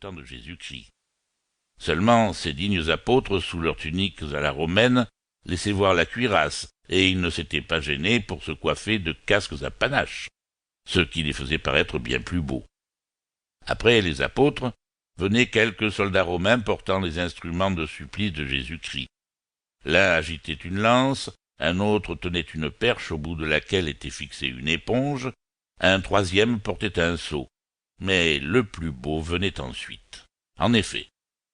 temps de Jésus-Christ. Seulement, ces dignes apôtres, sous leurs tuniques à la romaine, laissaient voir la cuirasse, et ils ne s'étaient pas gênés pour se coiffer de casques à panache, ce qui les faisait paraître bien plus beaux. Après les apôtres, venaient quelques soldats romains portant les instruments de supplice de Jésus-Christ. L'un agitait une lance, un autre tenait une perche au bout de laquelle était fixée une éponge, un troisième portait un seau. Mais le plus beau venait ensuite. En effet,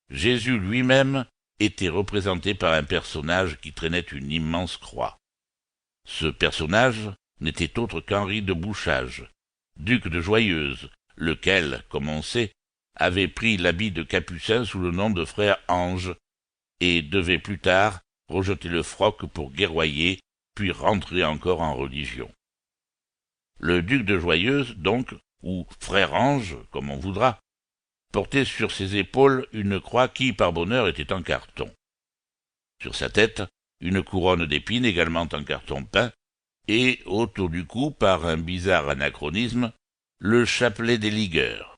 Jésus lui-même était représenté par un personnage qui traînait une immense croix. Ce personnage n'était autre qu'Henri de Bouchage, duc de Joyeuse, lequel, comme on sait, avait pris l'habit de capucin sous le nom de frère Ange, et devait plus tard rejeter le froc pour guerroyer, puis rentrer encore en religion. Le duc de Joyeuse, donc, ou frère Ange, comme on voudra, portait sur ses épaules une croix qui, par bonheur, était en carton. Sur sa tête, une couronne d'épines également en carton peint, et, autour du cou, par un bizarre anachronisme, le chapelet des ligueurs.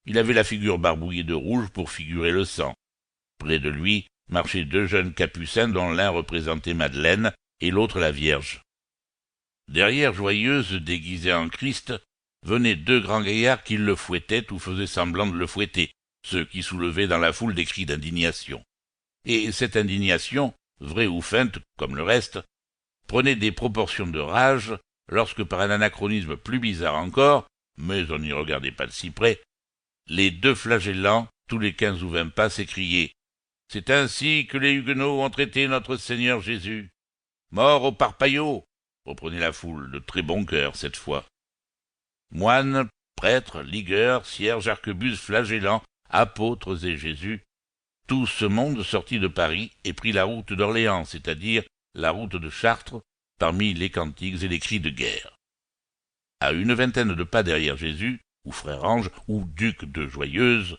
Il avait la figure barbouillée de rouge pour figurer le sang. Près de lui marchaient deux jeunes capucins dont l'un représentait Madeleine et l'autre la Vierge. Derrière Joyeuse, déguisée en Christ, venaient deux grands gaillards qui le fouettaient ou faisaient semblant de le fouetter, ce qui soulevait dans la foule des cris d'indignation. Et cette indignation, vraie ou feinte, comme le reste, prenait des proportions de rage lorsque, par un anachronisme plus bizarre encore, mais on n'y regardait pas de si près, les deux flagellants, tous les 15 ou 20 pas, s'écriaient « C'est ainsi que les Huguenots ont traité notre Seigneur Jésus. Mort aux parpaillots !» reprenait la foule, de très bon cœur cette fois. Moines, prêtres, ligueurs, cierges, arquebuses, flagellants, apôtres et Jésus, tout ce monde sortit de Paris et prit la route d'Orléans, c'est-à-dire la route de Chartres, parmi les cantiques et les cris de guerre. À une vingtaine de pas derrière Jésus, ou frère Ange, ou duc de Joyeuse,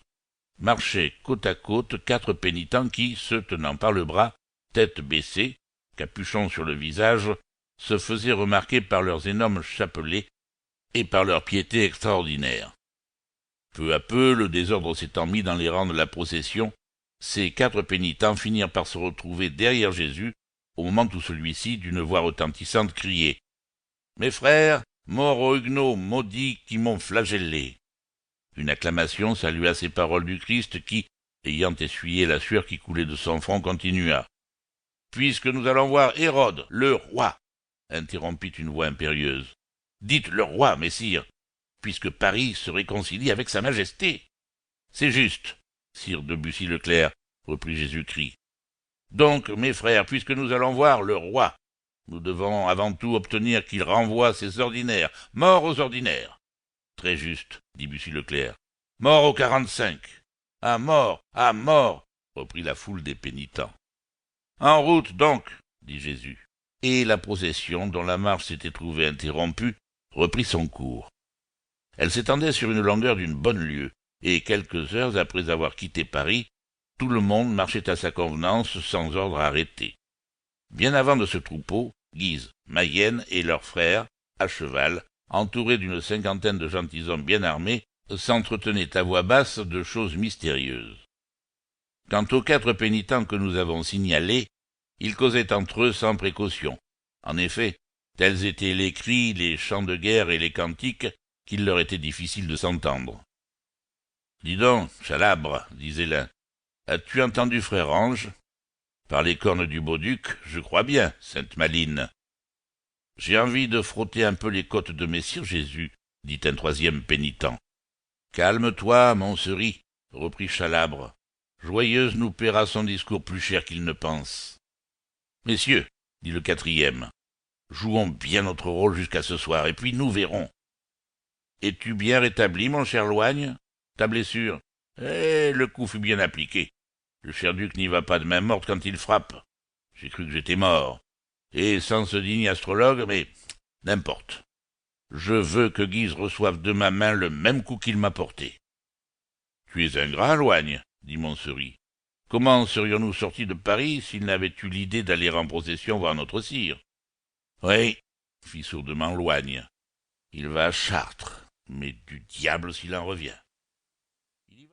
marchaient côte à côte 4 pénitents qui, se tenant par le bras, tête baissée, capuchon sur le visage, se faisaient remarquer par leurs énormes chapelets et par leur piété extraordinaire. Peu à peu, le désordre s'étant mis dans les rangs de la procession, ces 4 pénitents finirent par se retrouver derrière Jésus, au moment où celui-ci, d'une voix retentissante, criait « Mes frères, morts aux Huguenots, maudits qui m'ont flagellé !» Une acclamation salua ces paroles du Christ qui, ayant essuyé la sueur qui coulait de son front, continua. « Puisque nous allons voir Hérode, le roi !» interrompit une voix impérieuse. « Dites le roi, messire, puisque Paris se réconcilie avec sa majesté. »« C'est juste, sire de Bussy-Leclerc, reprit Jésus-Christ. Donc, mes frères, puisque nous allons voir le roi, nous devons avant tout obtenir qu'il renvoie ses ordinaires, mort aux ordinaires. »« Très juste, dit Bussy-Leclerc. Mort aux 45. À mort, reprit la foule des pénitents. En route donc, dit Jésus. Et la procession, dont la marche s'était trouvée interrompue, reprit son cours. Elle s'étendait sur une longueur d'une bonne lieue, et quelques heures après avoir quitté Paris, tout le monde marchait à sa convenance sans ordre arrêté. Bien avant de ce troupeau, Guise, Mayenne et leurs frères, à cheval, entourés d'une 50aine de gentilshommes bien armés, s'entretenaient à voix basse de choses mystérieuses. Quant aux 4 pénitents que nous avons signalés, ils causaient entre eux sans précaution. En effet, tels étaient les cris, les chants de guerre et les cantiques qu'il leur était difficile de s'entendre. « Dis donc, Chalabre, disait l'un, as-tu entendu frère Ange ? Par les cornes du beau duc, je crois bien, sainte Maline. J'ai envie de frotter un peu les côtes de messire Jésus, dit un 3e pénitent. Calme-toi, Montseri, reprit Chalabre. Joyeuse nous paiera son discours plus cher qu'il ne pense. Messieurs, dit le 4e, jouons bien notre rôle jusqu'à ce soir, et puis nous verrons. Es-tu bien rétabli, mon cher Loigne? Ta blessure? Le coup fut bien appliqué. Le cher duc n'y va pas de main morte quand il frappe. J'ai cru que j'étais mort. Et sans ce digne astrologue, mais n'importe. Je veux que Guise reçoive de ma main le même coup qu'il m'a porté. Tu es ingrat, Loigne, dit Montseri. Comment serions-nous sortis de Paris s'il n'avait eu l'idée d'aller en procession voir notre sire? Oui, fit sourdement Loigne. Il va à Chartres, mais du diable s'il en revient.